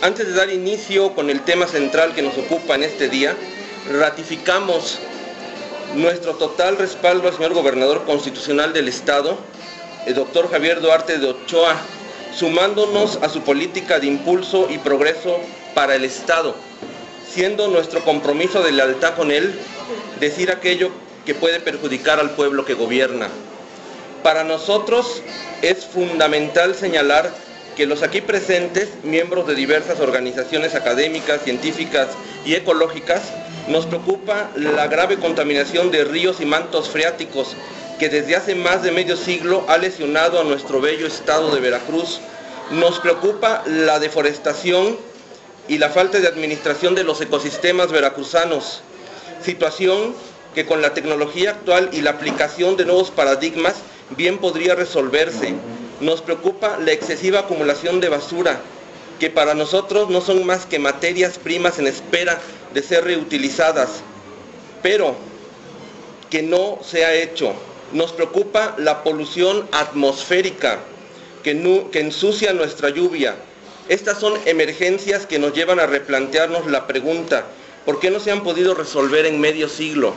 Antes de dar inicio con el tema central que nos ocupa en este día, ratificamos nuestro total respaldo al señor gobernador constitucional del Estado, el doctor Javier Duarte de Ochoa, sumándonos a su política de impulso y progreso para el Estado, siendo nuestro compromiso de lealtad con él decir aquello que puede perjudicar al pueblo que gobierna. Para nosotros es fundamental señalar que los aquí presentes, miembros de diversas organizaciones académicas, científicas y ecológicas, nos preocupa la grave contaminación de ríos y mantos freáticos que desde hace más de medio siglo ha lesionado a nuestro bello estado de Veracruz. Nos preocupa la deforestación y la falta de administración de los ecosistemas veracruzanos, situación que con la tecnología actual y la aplicación de nuevos paradigmas bien podría resolverse. Nos preocupa la excesiva acumulación de basura, que para nosotros no son más que materias primas en espera de ser reutilizadas, pero que no se ha hecho. Nos preocupa la polución atmosférica que ensucia nuestra lluvia. Estas son emergencias que nos llevan a replantearnos la pregunta: ¿por qué no se han podido resolver en medio siglo?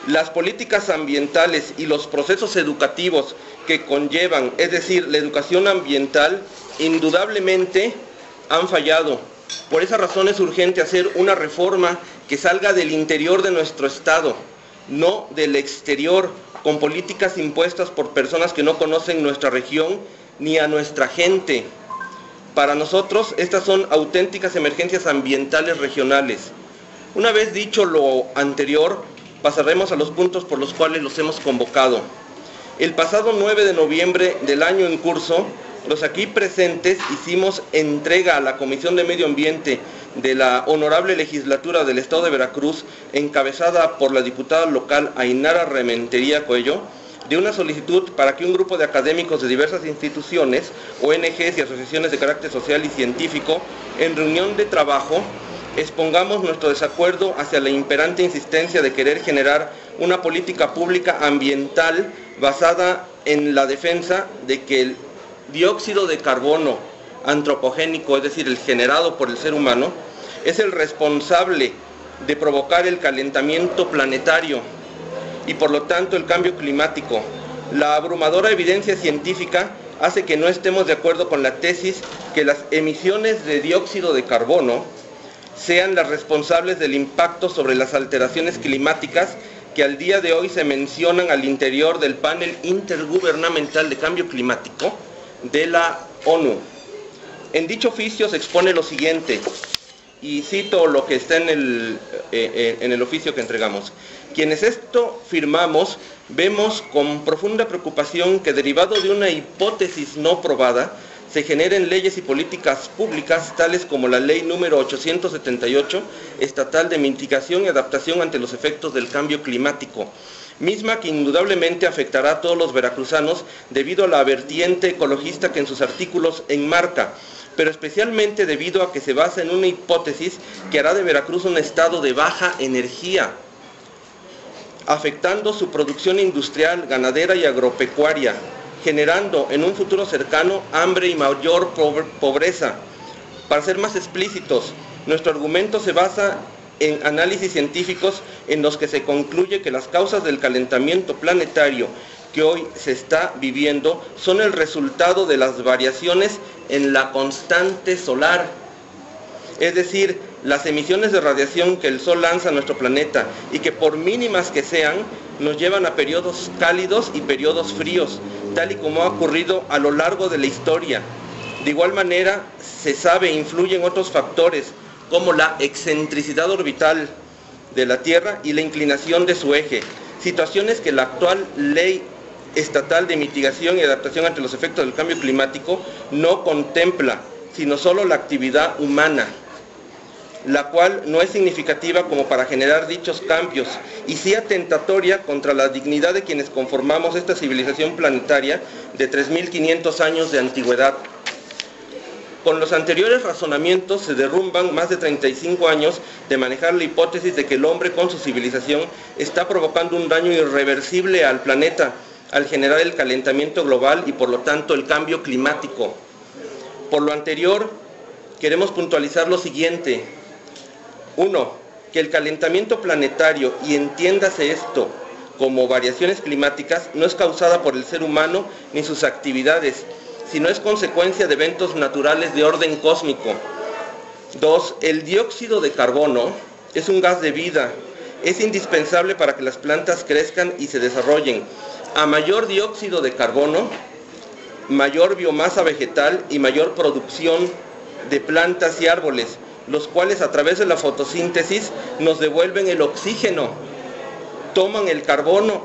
Las políticas ambientales y los procesos educativos que conllevan, es decir, la educación ambiental, indudablemente han fallado. Por esa razón es urgente hacer una reforma que salga del interior de nuestro Estado, no del exterior, con políticas impuestas por personas que no conocen nuestra región ni a nuestra gente. Para nosotros, estas son auténticas emergencias ambientales regionales. Una vez dicho lo anterior, pasaremos a los puntos por los cuales los hemos convocado. El pasado 9 de noviembre del año en curso, los aquí presentes hicimos entrega a la Comisión de Medio Ambiente de la Honorable Legislatura del Estado de Veracruz, encabezada por la diputada local Ainara Rementería Coello, de una solicitud para que un grupo de académicos de diversas instituciones, ONGs y asociaciones de carácter social y científico, en reunión de trabajo, expongamos nuestro desacuerdo hacia la imperante insistencia de querer generar una política pública ambiental basada en la defensa de que el dióxido de carbono antropogénico, es decir, el generado por el ser humano, es el responsable de provocar el calentamiento planetario y por lo tanto el cambio climático. La abrumadora evidencia científica hace que no estemos de acuerdo con la tesis que las emisiones de dióxido de carbono sean las responsables del impacto sobre las alteraciones climáticas que al día de hoy se mencionan al interior del panel intergubernamental de cambio climático de la ONU. En dicho oficio se expone lo siguiente, y cito lo que está en el oficio que entregamos. Quienes esto firmamos, vemos con profunda preocupación que derivado de una hipótesis no probada, se generen leyes y políticas públicas tales como la Ley número 878, Estatal de Mitigación y Adaptación ante los Efectos del Cambio Climático, misma que indudablemente afectará a todos los veracruzanos debido a la vertiente ecologista que en sus artículos enmarca, pero especialmente debido a que se basa en una hipótesis que hará de Veracruz un estado de baja energía, afectando su producción industrial, ganadera y agropecuaria, generando en un futuro cercano hambre y mayor pobreza. Para ser más explícitos, nuestro argumento se basa en análisis científicos en los que se concluye que las causas del calentamiento planetario que hoy se está viviendo son el resultado de las variaciones en la constante solar, es decir, las emisiones de radiación que el Sol lanza a nuestro planeta y que por mínimas que sean, nos llevan a periodos cálidos y periodos fríos, tal y como ha ocurrido a lo largo de la historia. De igual manera, se sabe influyen otros factores, como la excentricidad orbital de la Tierra y la inclinación de su eje, situaciones que la actual Ley Estatal de Mitigación y Adaptación ante los Efectos del Cambio Climático no contempla, sino solo la actividad humana, la cual no es significativa como para generar dichos cambios y sí atentatoria contra la dignidad de quienes conformamos esta civilización planetaria de 3.500 años de antigüedad. Con los anteriores razonamientos se derrumban más de 35 años de manejar la hipótesis de que el hombre con su civilización está provocando un daño irreversible al planeta al generar el calentamiento global y por lo tanto el cambio climático. Por lo anterior, queremos puntualizar lo siguiente. 1. Que el calentamiento planetario, y entiéndase esto como variaciones climáticas, no es causada por el ser humano ni sus actividades, sino es consecuencia de eventos naturales de orden cósmico. 2. El dióxido de carbono es un gas de vida. Es indispensable para que las plantas crezcan y se desarrollen. A mayor dióxido de carbono, mayor biomasa vegetal y mayor producción de plantas y árboles, los cuales a través de la fotosíntesis nos devuelven el oxígeno, toman el carbono,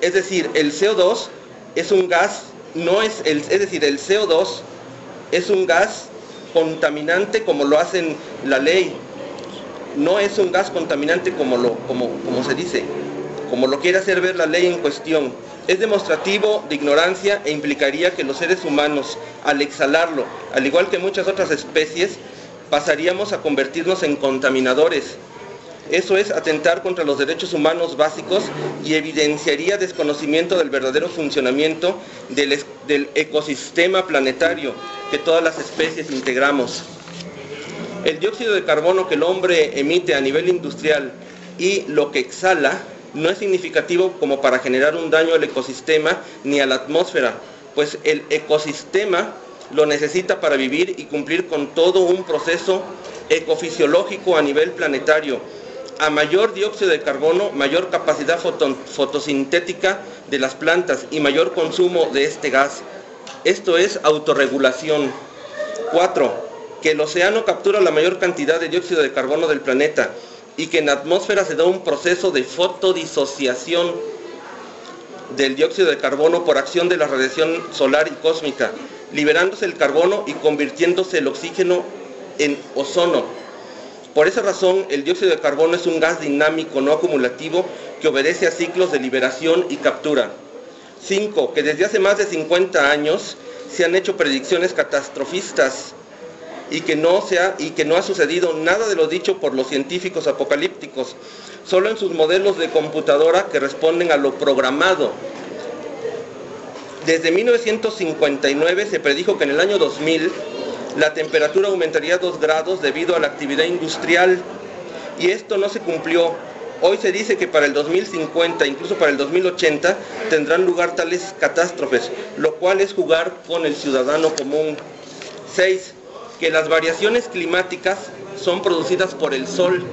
es decir, el CO2 es un gas, el CO2 es un gas contaminante como lo hacen la ley, no es un gas contaminante como se dice, como lo quiere hacer ver la ley en cuestión. Es demostrativo de ignorancia e implicaría que los seres humanos, al exhalarlo, al igual que muchas otras especies, pasaríamos a convertirnos en contaminadores. Eso es atentar contra los derechos humanos básicos y evidenciaría desconocimiento del verdadero funcionamiento del ecosistema planetario que todas las especies integramos. El dióxido de carbono que el hombre emite a nivel industrial y lo que exhala no es significativo como para generar un daño al ecosistema ni a la atmósfera, pues el ecosistema lo necesita para vivir y cumplir con todo un proceso ecofisiológico a nivel planetario. A mayor dióxido de carbono, mayor capacidad fotosintética de las plantas y mayor consumo de este gas. Esto es autorregulación. 4. Que el océano captura la mayor cantidad de dióxido de carbono del planeta y que en la atmósfera se da un proceso de fotodisociación del dióxido de carbono por acción de la radiación solar y cósmica, liberándose el carbono y convirtiéndose el oxígeno en ozono. Por esa razón, el dióxido de carbono es un gas dinámico no acumulativo que obedece a ciclos de liberación y captura. 5. Que desde hace más de 50 años se han hecho predicciones catastrofistas y que no ha sucedido nada de lo dicho por los científicos apocalípticos, solo en sus modelos de computadora que responden a lo programado. Desde 1959 se predijo que en el año 2000 la temperatura aumentaría 2 grados debido a la actividad industrial, y esto no se cumplió. Hoy se dice que para el 2050, incluso para el 2080, tendrán lugar tales catástrofes, lo cual es jugar con el ciudadano común. 6. Que las variaciones climáticas son producidas por el sol,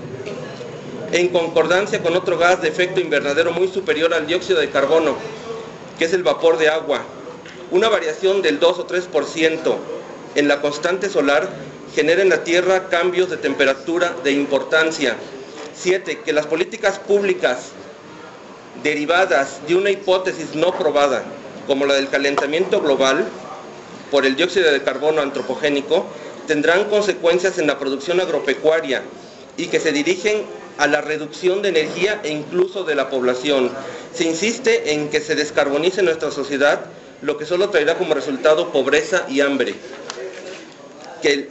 en concordancia con otro gas de efecto invernadero muy superior al dióxido de carbono, que es el vapor de agua. Una variación del 2 o 3% en la constante solar genera en la Tierra cambios de temperatura de importancia. 7. Que las políticas públicas derivadas de una hipótesis no probada, como la del calentamiento global por el dióxido de carbono antropogénico, tendrán consecuencias en la producción agropecuaria y que se dirigen a la reducción de energía e incluso de la población. Se insiste en que se descarbonice nuestra sociedad, lo que solo traerá como resultado pobreza y hambre. Que el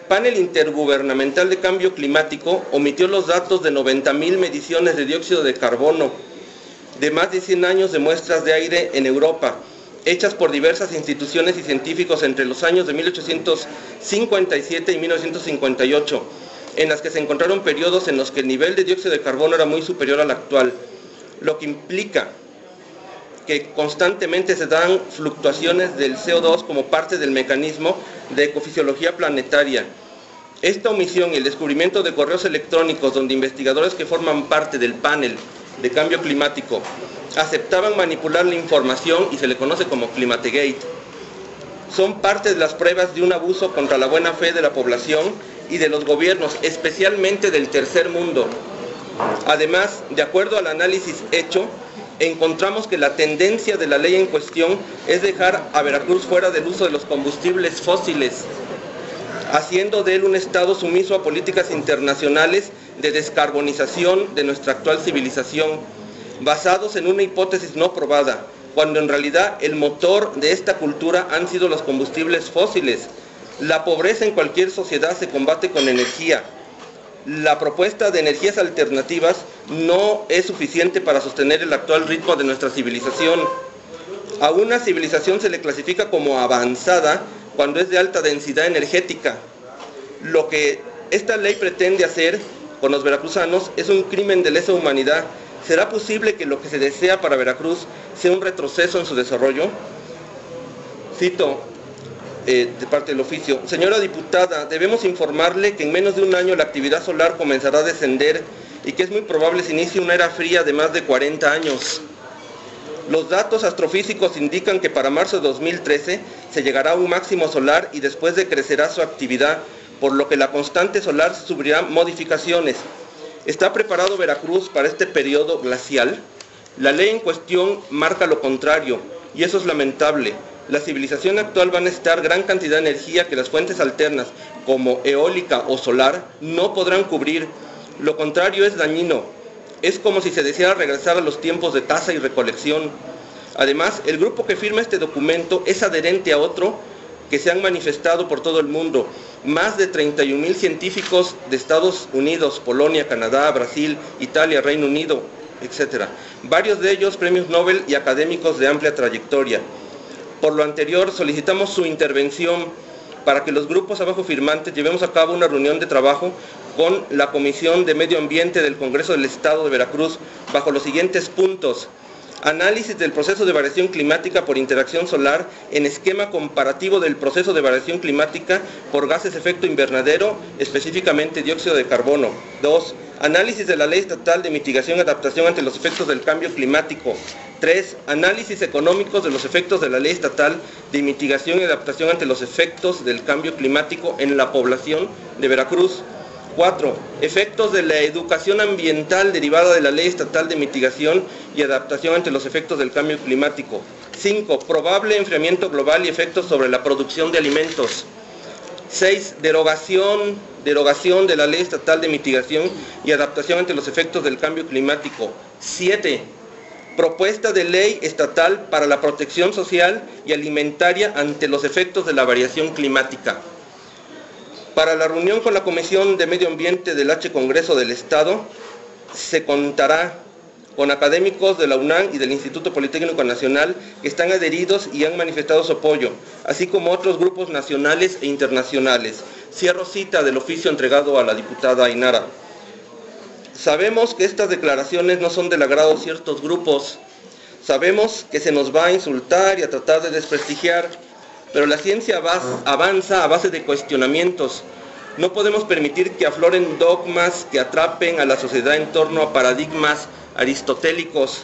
panel intergubernamental de cambio climático omitió los datos de 90.000 mediciones de dióxido de carbono de más de 100 años de muestras de aire en Europa, hechas por diversas instituciones y científicos entre los años de 1857 y 1958, en las que se encontraron periodos en los que el nivel de dióxido de carbono era muy superior al actual, lo que implica que constantemente se dan fluctuaciones del CO2 como parte del mecanismo de ecofisiología planetaria. Esta omisión y el descubrimiento de correos electrónicos donde investigadores que forman parte del panel de cambio climático aceptaban manipular la información y se le conoce como Climategate, son parte de las pruebas de un abuso contra la buena fe de la población y de los gobiernos, especialmente del tercer mundo. Además, de acuerdo al análisis hecho, encontramos que la tendencia de la ley en cuestión es dejar a Veracruz fuera del uso de los combustibles fósiles, haciendo de él un estado sumiso a políticas internacionales de descarbonización de nuestra actual civilización, basados en una hipótesis no probada, cuando en realidad el motor de esta cultura han sido los combustibles fósiles. La pobreza en cualquier sociedad se combate con energía. La propuesta de energías alternativas no es suficiente para sostener el actual ritmo de nuestra civilización. A una civilización se le clasifica como avanzada cuando es de alta densidad energética. Lo que esta ley pretende hacer con los veracruzanos es un crimen de lesa humanidad. ¿Será posible que lo que se desea para Veracruz sea un retroceso en su desarrollo? Cito de parte del oficio: señora diputada, debemos informarle que en menos de un año la actividad solar comenzará a descender y que es muy probable se inicie una era fría de más de 40 años. Los datos astrofísicos indican que para marzo de 2013 se llegará a un máximo solar y después decrecerá su actividad, por lo que la constante solar sufrirá modificaciones. ¿Está preparado Veracruz para este periodo glacial? La ley en cuestión marca lo contrario, y eso es lamentable. La civilización actual va a necesitar gran cantidad de energía que las fuentes alternas, como eólica o solar, no podrán cubrir. Lo contrario es dañino. Es como si se deseara regresar a los tiempos de caza y recolección. Además, el grupo que firma este documento es adherente a otro que se han manifestado por todo el mundo. Más de 31,000 científicos de Estados Unidos, Polonia, Canadá, Brasil, Italia, Reino Unido, etc. Varios de ellos premios Nobel y académicos de amplia trayectoria. Por lo anterior, solicitamos su intervención para que los grupos abajo firmantes llevemos a cabo una reunión de trabajo con la Comisión de Medio Ambiente del Congreso del Estado de Veracruz bajo los siguientes puntos: análisis del proceso de variación climática por interacción solar en esquema comparativo del proceso de variación climática por gases de efecto invernadero, específicamente dióxido de carbono. 2. Análisis de la Ley Estatal de Mitigación y Adaptación ante los Efectos del Cambio Climático. 3. Análisis económicos de los efectos de la Ley Estatal de Mitigación y Adaptación ante los Efectos del Cambio Climático en la población de Veracruz. 4. Efectos de la educación ambiental derivada de la Ley Estatal de Mitigación y Adaptación ante los Efectos del Cambio Climático. 5. Probable enfriamiento global y efectos sobre la producción de alimentos. 6. Derogación de la Ley Estatal de Mitigación y Adaptación ante los Efectos del Cambio Climático. 7. Propuesta de ley estatal para la protección social y alimentaria ante los efectos de la variación climática. Para la reunión con la Comisión de Medio Ambiente del H. Congreso del Estado se contará con académicos de la UNAM y del Instituto Politécnico Nacional que están adheridos y han manifestado su apoyo, así como otros grupos nacionales e internacionales. Cierro cita del oficio entregado a la diputada Ainara. Sabemos que estas declaraciones no son del agrado de ciertos grupos. Sabemos que se nos va a insultar y a tratar de desprestigiar, pero la ciencia avanza a base de cuestionamientos. No podemos permitir que afloren dogmas que atrapen a la sociedad en torno a paradigmas aristotélicos.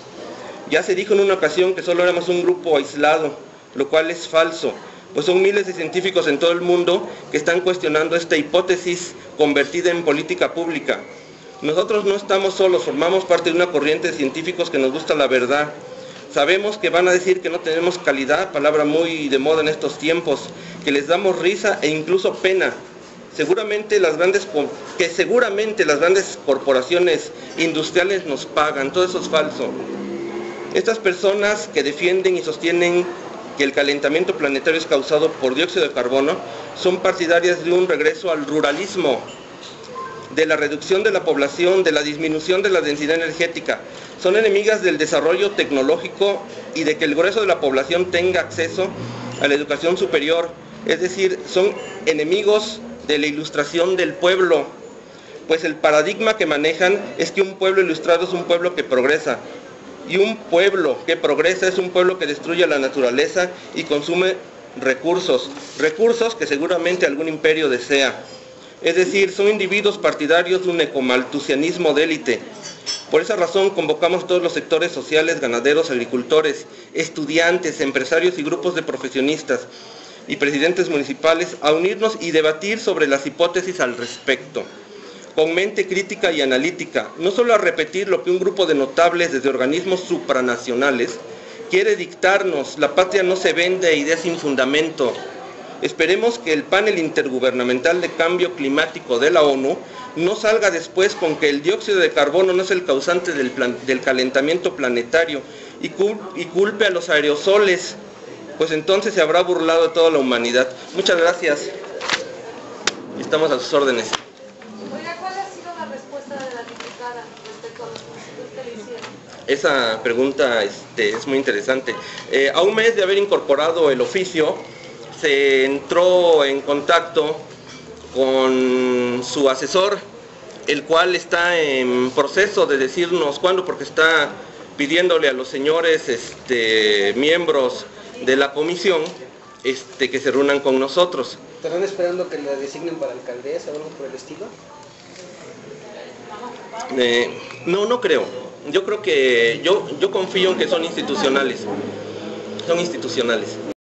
Ya se dijo en una ocasión que solo éramos un grupo aislado, lo cual es falso, pues son miles de científicos en todo el mundo que están cuestionando esta hipótesis convertida en política pública. Nosotros no estamos solos, formamos parte de una corriente de científicos que nos gusta la verdad. Sabemos que van a decir que no tenemos calidad, palabra muy de moda en estos tiempos, que les damos risa e incluso pena. Seguramente las grandes corporaciones industriales nos pagan, todo eso es falso. Estas personas que defienden y sostienen que el calentamiento planetario es causado por dióxido de carbono son partidarias de un regreso al ruralismo, de la reducción de la población, de la disminución de la densidad energética. Son enemigas del desarrollo tecnológico y de que el grueso de la población tenga acceso a la educación superior. Es decir, son enemigos de la ilustración del pueblo, pues el paradigma que manejan es que un pueblo ilustrado es un pueblo que progresa, y un pueblo que progresa es un pueblo que destruye la naturaleza y consume recursos que seguramente algún imperio desea. Es decir, son individuos partidarios de un ecomaltusianismo de élite. Por esa razón convocamos a todos los sectores sociales, ganaderos, agricultores, estudiantes, empresarios y grupos de profesionistas y presidentes municipales a unirnos y debatir sobre las hipótesis al respecto, con mente crítica y analítica, no solo a repetir lo que un grupo de notables desde organismos supranacionales quiere dictarnos. La patria no se vende a ideas sin fundamento. Esperemos que el panel intergubernamental de cambio climático de la ONU no salga después con que el dióxido de carbono no es el causante del calentamiento planetario y culpe a los aerosoles, pues entonces se habrá burlado de toda la humanidad. Muchas gracias. Estamos a sus órdenes. Oiga, ¿cuál ha sido la respuesta de la diputada respecto a los municipios que le hicieron? Esa pregunta es muy interesante. A un mes de haber incorporado el oficio, se entró en contacto con su asesor, el cual está en proceso de decirnos cuándo, porque está pidiéndole a los señores miembros de la comisión que se reúnan con nosotros. ¿Estarán esperando que la designen para alcaldesa o algo por el estilo? No creo. Yo creo que yo confío en que son institucionales. Son institucionales.